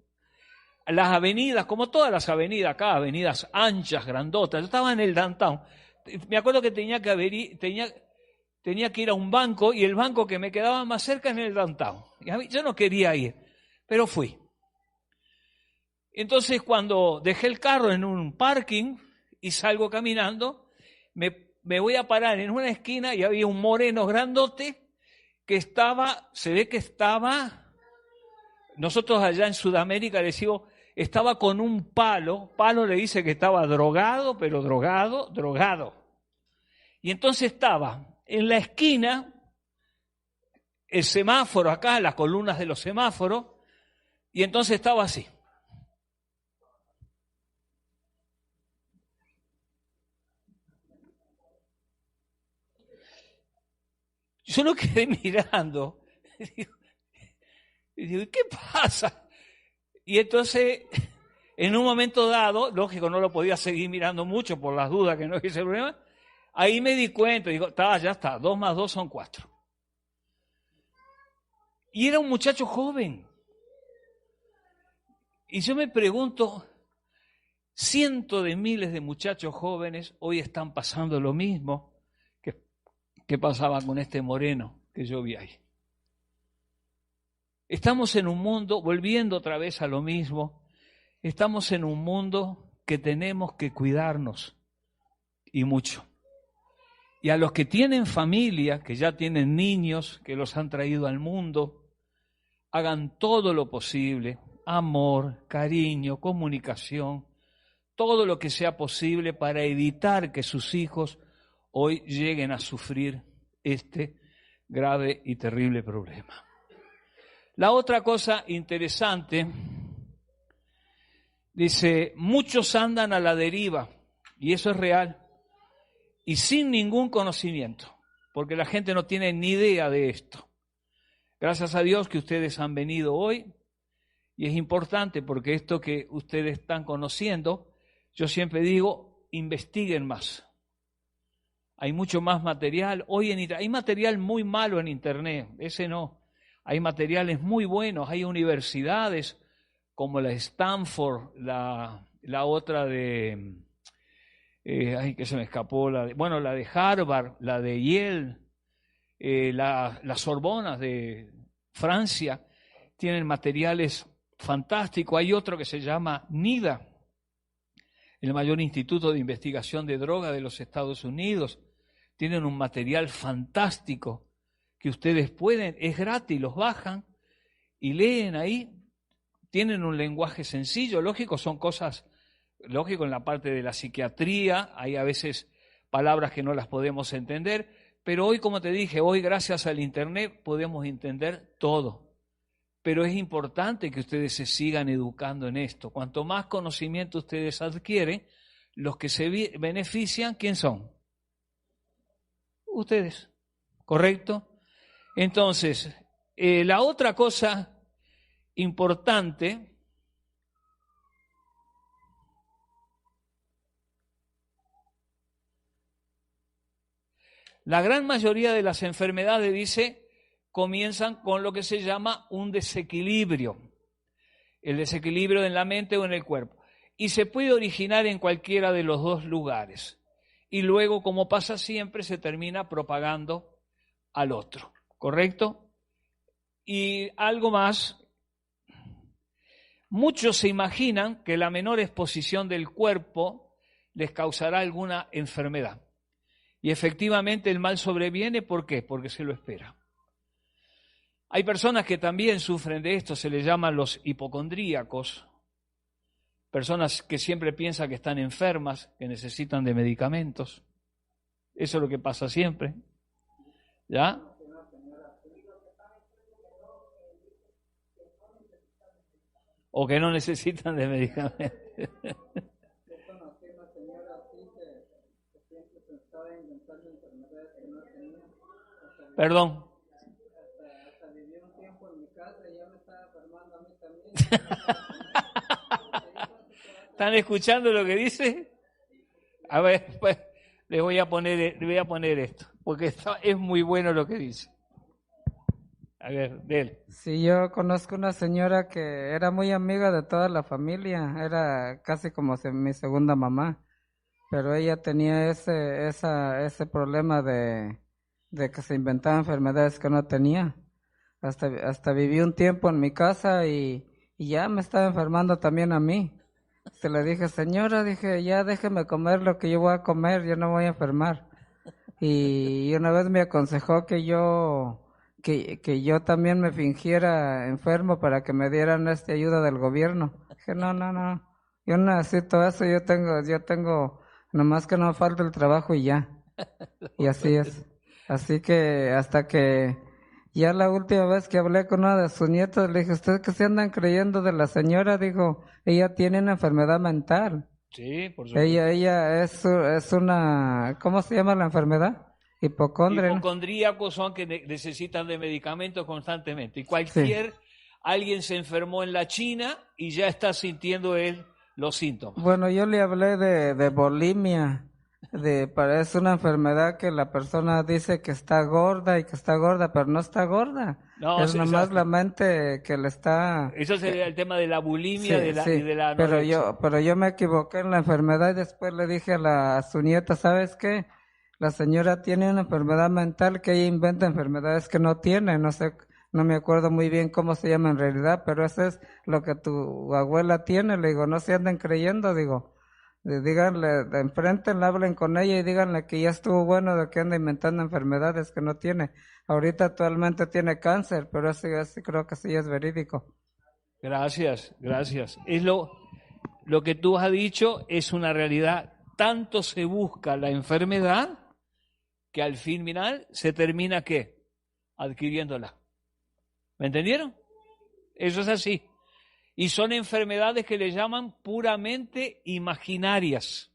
Las avenidas, como todas las avenidas acá, avenidas anchas, grandotas. Yo estaba en el downtown. Me acuerdo que tenía que ir a un banco y el banco que me quedaba más cerca es en el downtown. Y a mí, yo no quería ir, pero fui. Entonces cuando dejé el carro en un parking y salgo caminando, me voy a parar en una esquina y había un moreno grandote que se ve que estaba, nosotros allá en Sudamérica le decimos, estaba con un palo le dice que estaba drogado, pero drogado. Y entonces estaba en la esquina, el semáforo acá, las columnas de los semáforos, y entonces estaba así. Yo lo quedé mirando, y digo, ¿qué pasa? Y entonces, en un momento dado, lógico, no lo podía seguir mirando mucho por las dudas que no hice el problema, ahí me di cuenta, digo, ya está, 2 más 2 son 4. Y era un muchacho joven. Y yo me pregunto, cientos de miles de muchachos jóvenes hoy están pasando lo mismo que pasaba con este moreno que yo vi ahí. Estamos en un mundo, volviendo otra vez a lo mismo, estamos en un mundo que tenemos que cuidarnos, y mucho. Y a los que tienen familia, que ya tienen niños, que los han traído al mundo, hagan todo lo posible, amor, cariño, comunicación, todo lo que sea posible para evitar que sus hijos hoy lleguen a sufrir este grave y terrible problema. La otra cosa interesante, dice, muchos andan a la deriva, y eso es real, y sin ningún conocimiento, porque la gente no tiene ni idea de esto. Gracias a Dios que ustedes han venido hoy, y es importante porque esto que ustedes están conociendo, yo siempre digo, investiguen más. Hay mucho más material. Hoy hay material muy malo en Internet, ese no. Hay materiales muy buenos, hay universidades como la de Stanford, la otra de, que se me escapó, la de Harvard, la de Yale, las Sorbonas de Francia, tienen materiales fantásticos. Hay otro que se llama NIDA, el mayor instituto de investigación de droga de los Estados Unidos. Tienen un material fantástico que ustedes pueden, es gratis, los bajan y leen ahí. Tienen un lenguaje sencillo, lógico, son cosas, lógico, en la parte de la psiquiatría, hay a veces palabras que no las podemos entender, pero hoy, como te dije, hoy gracias al Internet podemos entender todo. Pero es importante que ustedes se sigan educando en esto. Cuanto más conocimiento ustedes adquieren, los que se benefician, ¿quién son? Ustedes, ¿correcto? Entonces, la otra cosa importante, la gran mayoría de las enfermedades, dice, comienzan con lo que se llama un desequilibrio. El desequilibrio en la mente o en el cuerpo. Y se puede originar en cualquiera de los dos lugares. Y luego, como pasa siempre, se termina propagando al otro. ¿Correcto? Y algo más. Muchos se imaginan que la menor exposición del cuerpo les causará alguna enfermedad. Y efectivamente el mal sobreviene, ¿por qué? Porque se lo espera. Hay personas que también sufren de esto, se les llaman los hipocondríacos, personas que siempre piensan que están enfermas, que necesitan de medicamentos. Eso es lo que pasa siempre. ¿Ya? O que no necesitan de medicamentos. Perdón. Hasta viví un tiempo en mi casa y ya me estaba enfermando a mí también. ¿Están escuchando lo que dice? A ver, pues, le voy a poner esto, porque es muy bueno lo que dice. A ver, de él. Sí, yo conozco una señora que era muy amiga de toda la familia, era casi como mi segunda mamá, pero ella tenía ese problema de que se inventaba enfermedades que no tenía. Hasta viví un tiempo en mi casa y ya me estaba enfermando también a mí. Se le dije, señora, dije, ya déjeme comer lo que yo voy a comer, yo no voy a enfermar. Y una vez me aconsejó que yo también me fingiera enfermo para que me dieran ayuda del gobierno. Dije, no, yo no necesito eso, yo tengo, nomás que no me falta el trabajo y ya. Y así es. Así que hasta que ya la última vez que hablé con una de sus nietos, le dije, ¿ustedes qué se andan creyendo de la señora? Dijo, ella tiene una enfermedad mental. Sí, por supuesto. Ella es una, ¿cómo se llama la enfermedad? Hipocondria. Hipocondríacos son que necesitan de medicamentos constantemente. Y alguien se enfermó en la China y ya está sintiendo él los síntomas. Bueno, yo le hablé de bulimia. Es una enfermedad que la persona dice que está gorda, pero no está gorda. No, es nomás la mente que le está... Eso sería el tema de la bulimia y de la anorexia. Pero yo me equivoqué en la enfermedad y después le dije a su nieta, ¿sabes qué? La señora tiene una enfermedad mental que ella inventa enfermedades que no tiene. No sé, no me acuerdo muy bien cómo se llama en realidad, pero eso es lo que tu abuela tiene. Le digo, no se anden creyendo, digo. Díganle, enfréntenla, hablen con ella y díganle que ya estuvo bueno de que anda inventando enfermedades que no tiene. Ahorita actualmente tiene cáncer, pero así creo que sí es verídico. Gracias. Es lo que tú has dicho es una realidad. Tanto se busca la enfermedad que al final se termina ¿qué? Adquiriéndola. ¿Me entendieron? Eso es así. Y son enfermedades que le llaman puramente imaginarias.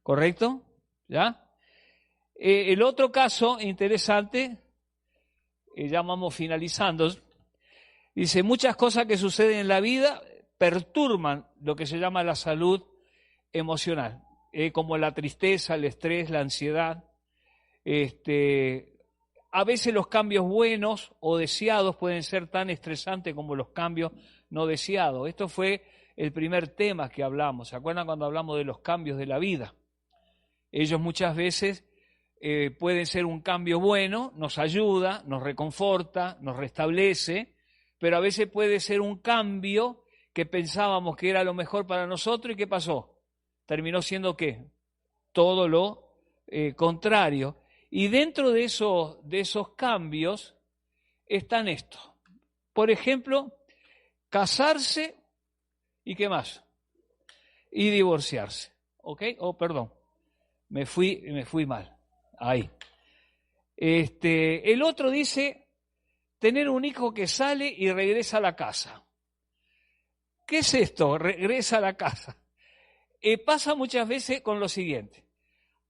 ¿Correcto? ¿Ya? El otro caso interesante, ya vamos finalizando, dice, muchas cosas que suceden en la vida perturban lo que se llama la salud emocional, como la tristeza, el estrés, la ansiedad. A veces los cambios buenos o deseados pueden ser tan estresantes como los cambios no deseados. Esto fue el primer tema que hablamos. ¿Se acuerdan cuando hablamos de los cambios de la vida? Ellos muchas veces pueden ser un cambio bueno, nos ayuda, nos reconforta, nos restablece, pero a veces puede ser un cambio que pensábamos que era lo mejor para nosotros y ¿qué pasó? Terminó siendo ¿qué? Todo lo contrario. Y dentro de esos cambios están estos. Por ejemplo, casarse y ¿qué más? Y divorciarse. ¿Ok? Perdón, me fui mal. Ahí. El otro dice tener un hijo que sale y regresa a la casa. ¿Qué es esto? Regresa a la casa. Pasa muchas veces con lo siguiente.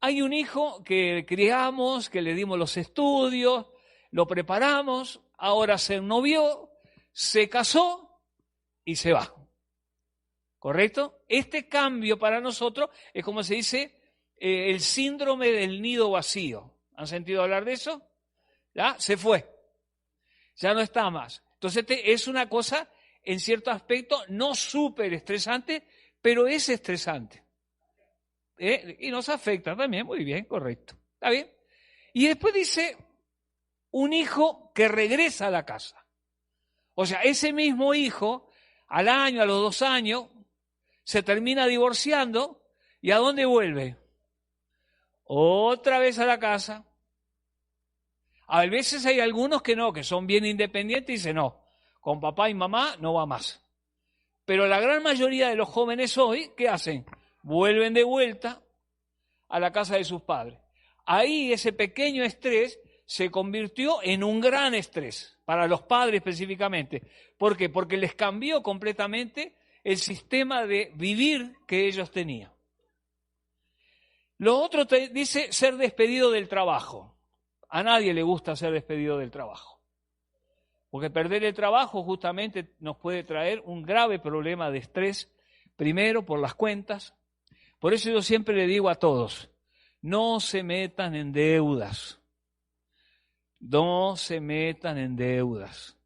Hay un hijo que criamos, que le dimos los estudios, lo preparamos, ahora se ennovió, se casó y se va. ¿Correcto? Este cambio para nosotros es como se dice el síndrome del nido vacío. ¿Han sentido hablar de eso? ¿Ya? Se fue. Ya no está más. Entonces es una cosa, en cierto aspecto, no súper estresante, pero es estresante. Y nos afecta también, muy bien, correcto. ¿Está bien? Y después dice, un hijo que regresa a la casa. O sea, ese mismo hijo, al año, a los 2 años, se termina divorciando, ¿y a dónde vuelve? Otra vez a la casa. A veces hay algunos que no, que son bien independientes y dicen, no, con papá y mamá no va más. Pero la gran mayoría de los jóvenes hoy, ¿qué hacen? Vuelven de vuelta a la casa de sus padres. Ahí ese pequeño estrés se convirtió en un gran estrés, para los padres específicamente. ¿Por qué? Porque les cambió completamente el sistema de vivir que ellos tenían. Lo otro te dice ser despedido del trabajo. A nadie le gusta ser despedido del trabajo. Porque perder el trabajo justamente nos puede traer un grave problema de estrés, primero por las cuentas. Por eso yo siempre le digo a todos, no se metan en deudas. No se metan en deudas.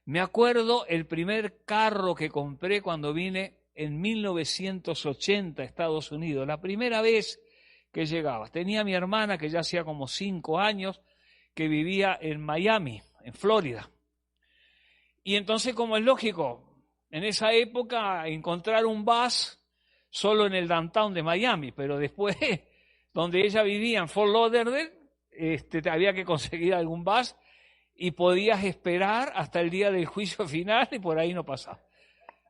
Me acuerdo el primer carro que compré cuando vine en 1980 a Estados Unidos, la primera vez que llegaba. Tenía a mi hermana que ya hacía como 5 años que vivía en Miami, en Florida. Y entonces, como es lógico, en esa época encontrar un bus solo en el downtown de Miami, pero después, donde ella vivía en Fort Lauderdale, había que conseguir algún bus y podías esperar hasta el día del juicio final y por ahí no pasaba.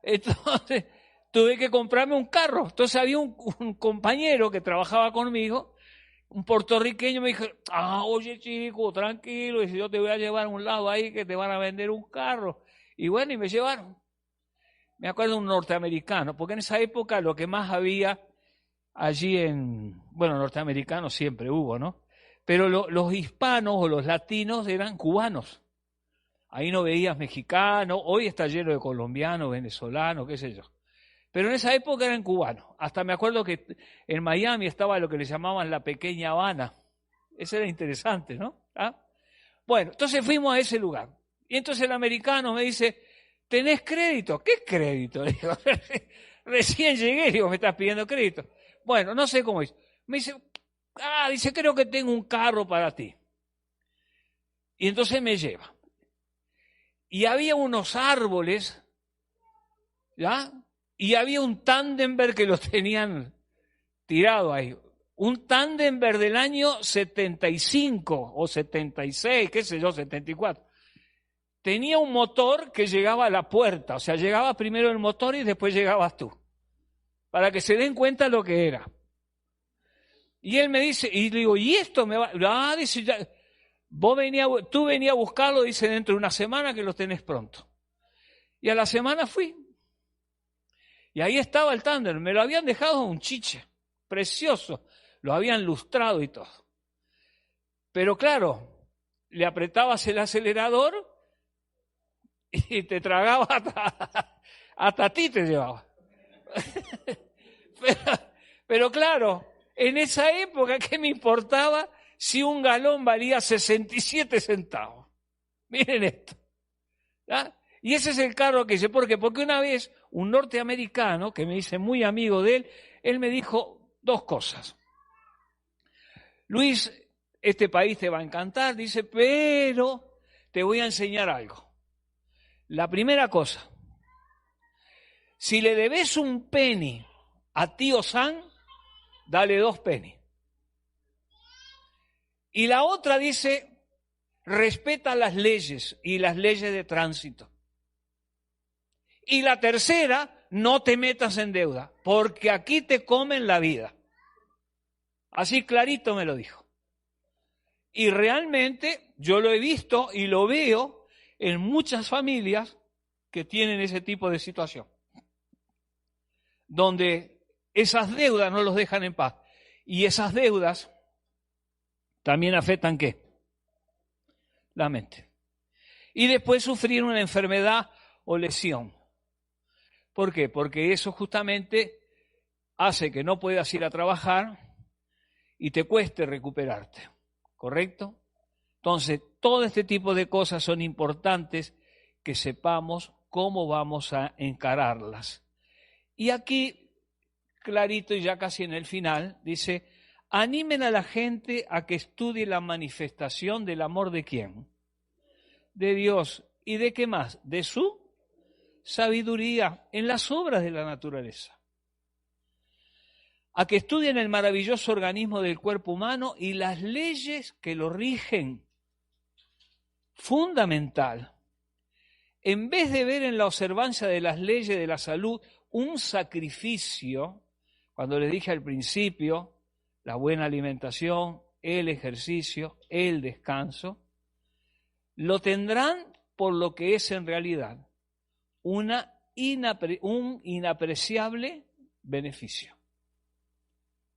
Entonces, tuve que comprarme un carro. Entonces había un compañero que trabajaba conmigo, un puertorriqueño, me dijo, oye chico, tranquilo, y si yo te voy a llevar a un lado ahí que te van a vender un carro. Y bueno, y me llevaron. Me acuerdo de un norteamericano, porque en esa época lo que más había allí norteamericanos siempre hubo, ¿no? Pero los hispanos o los latinos eran cubanos. Ahí no veías mexicanos, hoy está lleno de colombianos, venezolanos, qué sé yo. Pero en esa época eran cubanos. Hasta me acuerdo que en Miami estaba lo que le llamaban la pequeña Habana. Eso era interesante, ¿no? Bueno, entonces fuimos a ese lugar. Y entonces el americano me dice, ¿tenés crédito? ¿Qué crédito? Le digo, recién llegué, digo, me estás pidiendo crédito. Bueno, no sé cómo es. Me dice, creo que tengo un carro para ti. Y entonces me lleva. Y había unos árboles, ¿ya? Y había un Tandemberg que los tenían tirado ahí. Un Tandemberg del año 75 o 76, qué sé yo, 74. Tenía un motor que llegaba a la puerta, o sea, llegaba primero el motor y después llegabas tú. Para que se den cuenta lo que era. Y él me dice, y le digo, ¿y esto me va? Dice, ya, tú venías a buscarlo, dice, dentro de una semana que lo tenés pronto. Y a la semana fui. Y ahí estaba el Tandem, me lo habían dejado un chiche, precioso, lo habían lustrado y todo. Pero claro, le apretabas el acelerador y te tragaba hasta a ti te llevaba. Pero claro, en esa época, ¿qué me importaba si un galón valía 67 centavos? Miren esto. ¿Ah? Y ese es el carro que hice. ¿Por qué? Porque una vez un norteamericano, que me dice muy amigo de él me dijo 2 cosas. Luis, este país te va a encantar, dice, pero te voy a enseñar algo. La primera cosa, si le debes un penny a tío Sam, dale 2 pennies. Y la otra dice, respeta las leyes y las leyes de tránsito. Y la tercera, no te metas en deuda, porque aquí te comen la vida. Así clarito me lo dijo. Y realmente yo lo he visto y lo veo en muchas familias que tienen ese tipo de situación, donde esas deudas no los dejan en paz. Y esas deudas también afectan ¿qué? La mente. Y después sufrir una enfermedad o lesión. ¿Por qué? Porque eso justamente hace que no puedas ir a trabajar y te cueste recuperarte, ¿correcto? Entonces, todo este tipo de cosas son importantes que sepamos cómo vamos a encararlas. Y aquí, clarito y ya casi en el final, dice, animen a la gente a que estudie la manifestación del amor de ¿quién? De Dios. ¿Y de qué más? De su sabiduría en las obras de la naturaleza. A que estudien el maravilloso organismo del cuerpo humano y las leyes que lo rigen. Fundamental. en vez de ver en la observancia de las leyes de la salud un sacrificio, cuando les dije al principio, la buena alimentación, el ejercicio, el descanso, lo tendrán por lo que es en realidad, un inapreciable beneficio.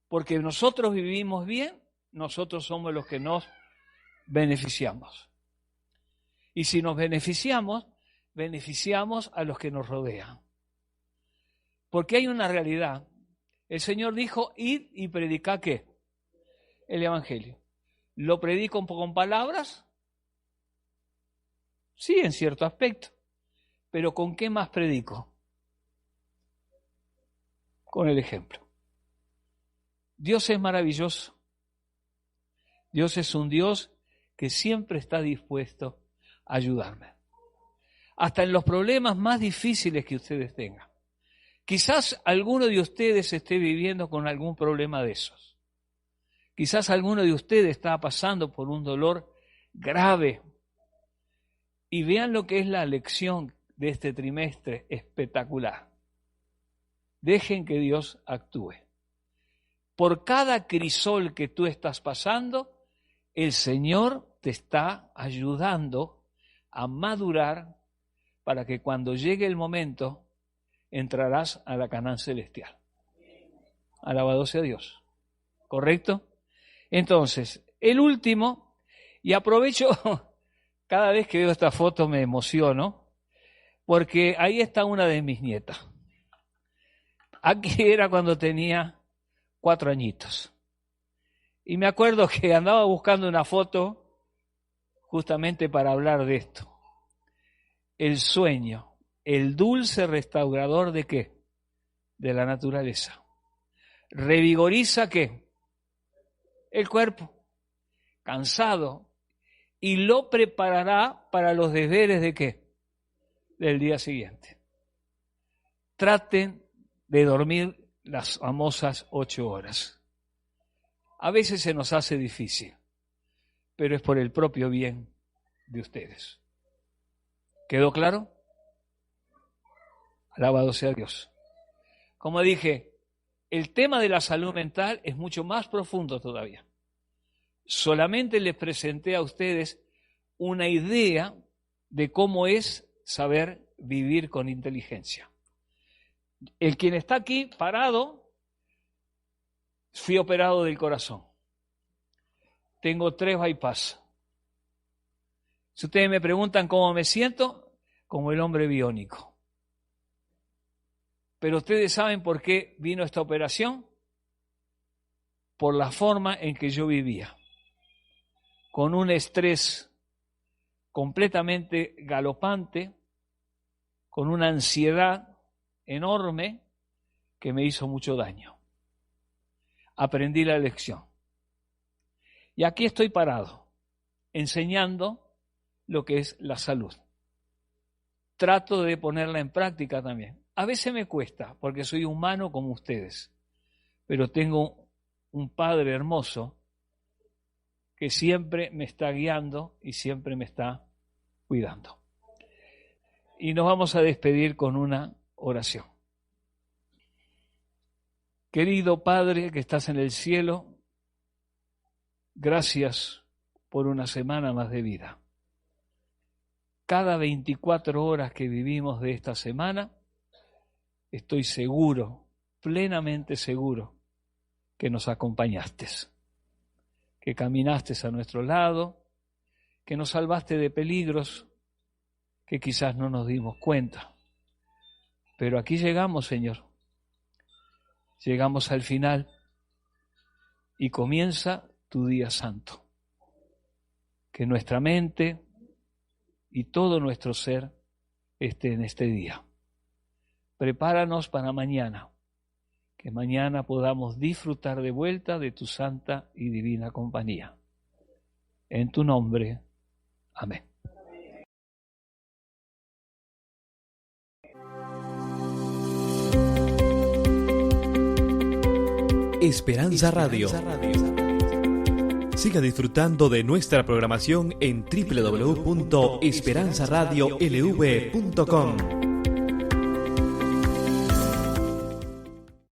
Porque nosotros vivimos bien, nosotros somos los que nos beneficiamos. Y si nos beneficiamos, beneficiamos a los que nos rodean. Porque hay una realidad. El Señor dijo, id y predicad ¿qué? El Evangelio. ¿Lo predico con palabras? Sí, en cierto aspecto. Pero ¿con qué más predico? Con el ejemplo. Dios es maravilloso. Dios es un Dios que siempre está dispuesto a ayudarme. Hasta en los problemas más difíciles que ustedes tengan. Quizás alguno de ustedes esté viviendo con algún problema de esos. Quizás alguno de ustedes está pasando por un dolor grave. Y vean lo que es la lección de este trimestre espectacular. Dejen que Dios actúe. Por cada crisol que tú estás pasando, el Señor te está ayudando a madurar para que cuando llegue el momento entrarás a la Canaán celestial. Alabado sea Dios. ¿Correcto? Entonces, el último, y aprovecho, cada vez que veo esta foto me emociono, porque ahí está una de mis nietas. Aquí era cuando tenía 4 añitos. Y me acuerdo que andaba buscando una foto justamente para hablar de esto. El sueño, el dulce restaurador ¿de qué? De la naturaleza. Revigoriza ¿qué? El cuerpo, cansado, y lo preparará para los deberes ¿de qué? Del día siguiente. Traten de dormir las famosas 8 horas. A veces se nos hace difícil, pero es por el propio bien de ustedes. ¿Quedó claro? Alabado sea Dios. Como dije, el tema de la salud mental es mucho más profundo todavía. Solamente les presenté a ustedes una idea de cómo es saber vivir con inteligencia. El quien está aquí parado, fui operado del corazón. Tengo 3 bypass. Si ustedes me preguntan cómo me siento, como el hombre biónico. Pero ustedes saben por qué vino esta operación. Por la forma en que yo vivía. Con un estrés completamente galopante, con una ansiedad enorme que me hizo mucho daño. Aprendí la lección. Y aquí estoy parado, enseñando lo que es la salud. Trato de ponerla en práctica también. A veces me cuesta, porque soy humano como ustedes, pero tengo un Padre hermoso que siempre me está guiando y siempre me está cuidando. Y nos vamos a despedir con una oración. Querido Padre que estás en el cielo, gracias por una semana más de vida. Cada 24 horas que vivimos de esta semana, estoy seguro, plenamente seguro, que nos acompañaste, que caminaste a nuestro lado, que nos salvaste de peligros que quizás no nos dimos cuenta. Pero aquí llegamos, Señor. Llegamos al final y comienza tu día santo. Que nuestra mente y todo nuestro ser esté en este día. Prepáranos para mañana, que mañana podamos disfrutar de vuelta de tu santa y divina compañía. En tu nombre, amén. Esperanza Radio. Siga disfrutando de nuestra programación en www.esperanzaradiolv.com.